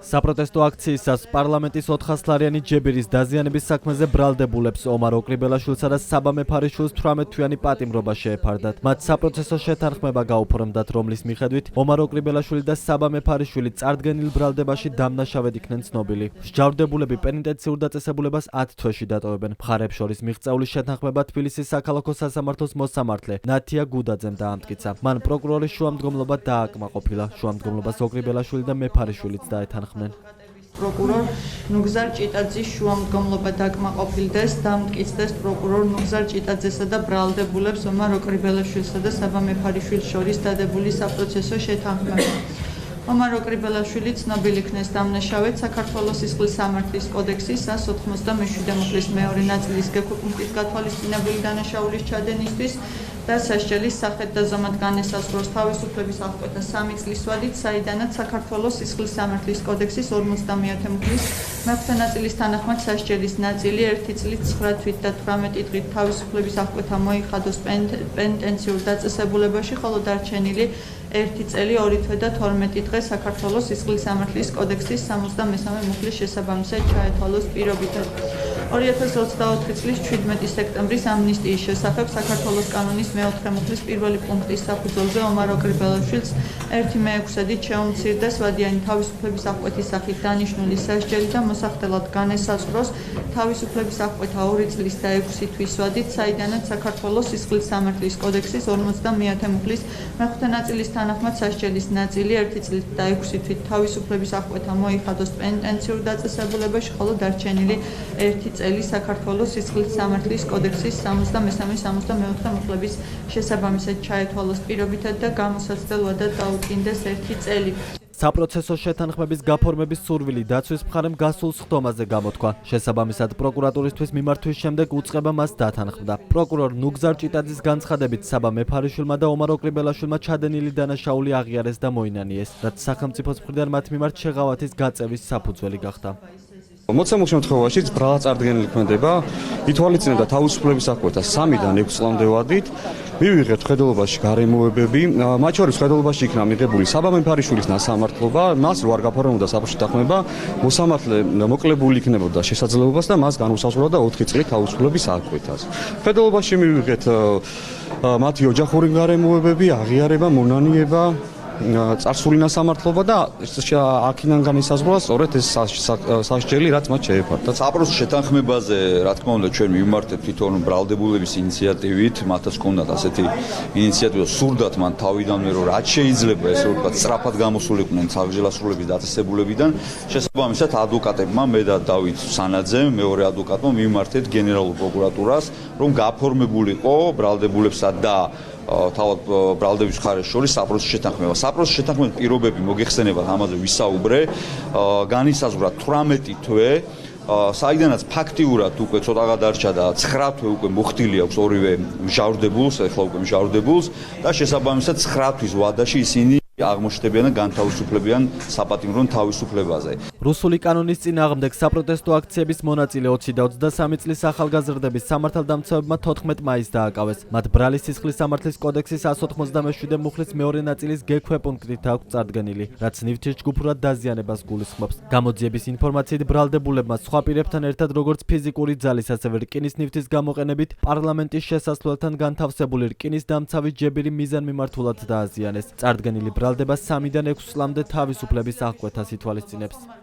საპროტესტო აქციისას პარლამენტის 400-ლარიანი ჯებირის დაზიანების საქმეზე ბრალდებულებს ომარ ოკრიბელაშვილსა და საბა მეფარიშვილს 18-თვიანი პატიმრობა შეეფარდათ. მათ საპროცესო შეთანხმება გაუფორმდათ, რომლის მიხედვით ომარ ოკრიბელაშვილი და საბა მეფარიშვილი წარდგენილ ბრალდებაში დამნაშავედ იქნენ ცნობილი. მსჯავრდებულები პენიტენციურ დაწესებულებას 10 თვეში დატოვებენ. მხარებს შორის მიღწეული შეთანხმება თბილისის საქალაქო სასამართლოს მოსამართლე ნათია გუდაძემ დაამტკიცა. მან პროკურორის შუამდგომლობა დააკმაყოფილა. შუამდგომლობას ოკრიბელაშვილი და მეფარიშვილიც დაეთანხმნენ. პროკურორ ნუგზარ ჭიტაძის შუამდგომლობა დაკმაყოფილდეს, დამტკიცდეს პროკურორ ნუგზარ ჭიტაძესა და ბრალდებულებს ომარ ოკრიბელაშვილსა და საბა მეფარიშვილს შორის დადებული საპროცესო შეთანხმება. ომარ ოკრიბელაშვილი ცნობილი იქნეს დამნაშავედ საქართველოს სისხლის სამართლის კოდექსის 187 მუხლის მეორე ნაწილის გექვეყნებით გათვალისწინებული დანაშაულის ჩადენისთვის და სასჯელის სახით და ზომად განესაზღვროს თავისუფლების აღკვეთა 3 წლის ვადით, საიდანაც საქართველოს სისხლის სამართლის კოდექსის 50 მუხლის მეხუთე ნაწილის თანახმად სასჯელის ნაწილი 1 წლით 9 თვით და 18 დღით თავისუფლების აღკვეთა მოიხადოს პენიტენციურ დაწესებულებაში, ხოლო დარჩენილი 1 წელი 2 თვე და 12 დღე საქართველოს სისხლის სამართლის კოდექსის 63 მუხლის შესაბამისად ჩაეთვალოს პირობითად. 2024 წლის 17 სექტემბრის ამნისტიის შესახებ საქართველოს კანონის მეოთხე მუხლის პირველი პუნქტის საფუძველზე ომარ ოკრიბელაშვილს 1/6-ით შეუმცირდეს ვადიანი თავისუფლების აღკვეთის სახით დანიშნული სასჯელი და მოსახდელად განესაზღვროს თავისუფლების აღკვეთა 2 წლის და 6 თვის ვადით, საიდანაც საქართველოს სისხლის სამართლის კოდექსის 50 მუხლის მეხუთე ნაწილის თანახმად სასჯელის ნაწილი 1 წლით და 6 თვით თავისუფლების აღკვეთა მოიხადოს პენიტენციურ დაწესებულებაში, ხოლო დარჩენილი 1 წელი საქართველოს სისხლის სამართლის კოდექსის 63-64 მუხლების შესაბამისად ჩაეთვალოს პირობითად და გამოსაცდელ ვადად დაუდგინდეს 1 წელი. საპროცესო შეთანხმების გაფორმების სურვილი დაცვის მხარემ გასულ სხდომაზე გამოთქვა. შესაბამისად პროკურატურისთვის მიმართვის შემდეგ უწყება მას დათანხმდა. პროკურორ ნუგზარ ჭიტაძის განცხადებით საბა მეფარიშვილმა და ომარ ოკრიბელაშვილმა ჩადენილი დანაშაული აღიარეს და მოინანიეს, რაც სახელმწიფოს მხრიდან მათ მიმართ შეღავათის გაწევის საფუძველი გახდა. მოცემულ შემთხვევაში ბრალად წარდგენილი ქმედება ითვალისწინებდა თავისუფლების აღკვეთა 3-დან 6 წლამდე ვადით. მივიღეთ ხედელობაში გარემოებები, მათ შორის ხედელობაში იქნა მიღებული საბა მეფარიშვილის ნასამართლობა, მას რო არ გაფორმებოდა საპროცესო შეთანხმება, მოსამართლე მოკლებული იქნებოდა შესაძლებლობას და მას განუსაზღვრავდა 4 წლით თავისუფლების აღკვეთას. ხედელობაში მივიღეთ მათი ოჯახური გარემოებები, აღიარება, მონანიება, წარსული ნასამართლობა და აქედან განისაზღვრა სწორედ ეს სასჯელი, რაც მათ შეეფარდათ. საპროცესო შეთანხმებაზე, რა თქმა უნდა, ჩვენ მივმართებთ თვითონ ბრალდებულების ინიციატივით, მათაც ჰქონდათ ასეთი ინიციატივა, სურდათ მან თავიდანვე რომ რაც შეიძლება ესე ვთქვათ, სწრაფად გამოსულიყვნენ სახელასრულების დაწესებულებიდან. შესაბამისად, ადვოკატებმა, მე და დავით სანაძემ, მეორე ადვოკატმა მივმართეთ გენერალურ პროკურატურას, რომ გაფორმებულიყო ბრალდებულებსა და თავად ბრალდების მხარეს შორის საპროცესო შეთანხმება. საპროცესო შეთანხმების პირობები მოგეხსენებათ, ამაზე ვისაუბრე, განისაზღვრა 18 თვე, საიდანაც ფაქტიურად უკვე ცოტა გადარჩა და 9 თვე უკვე მოხდილი აქვს ორივე მჟავრდებულს, ახლა უკვე მჟავრდებულს და შესაბამისად 9 თვის ვადაში ისინი აღმოჩნდებიან და განთავისუფლებიან საპატიმრო თავისუფლებაზე. რუსული კანონის წინააღმდეგ საპროტესტო აქციების მონაწილე 20 და 23 წლის ახალგაზრდების სამართალდამცავებმა 14 მაისს დააკავეს. მათ ბრალის სისხლის სამართლის კოდექსის 187 მუხლის მეორე ნაწილის გექვეპუნქტით აქვს წარდგენილი, რაც ნივთის ჯგუფურად დაზიანებას გულისხმობს. გამოძიების ინფორმაციით ბრალდებულებმა სხვა პირებთან ერთად როგორც ფიზიკური ძალის, ასევე რკინის ნივთის გამოყენებით პარლამენტის შესასვლელთან განთავსებული რკინის დამცავი ჯებირი მიზანმიმართულად დააზიანეს. წარდგენილი ბრალდება 3-დან 6 წლამდე თავისუფლების აღკვეთას ითვალისწინებს.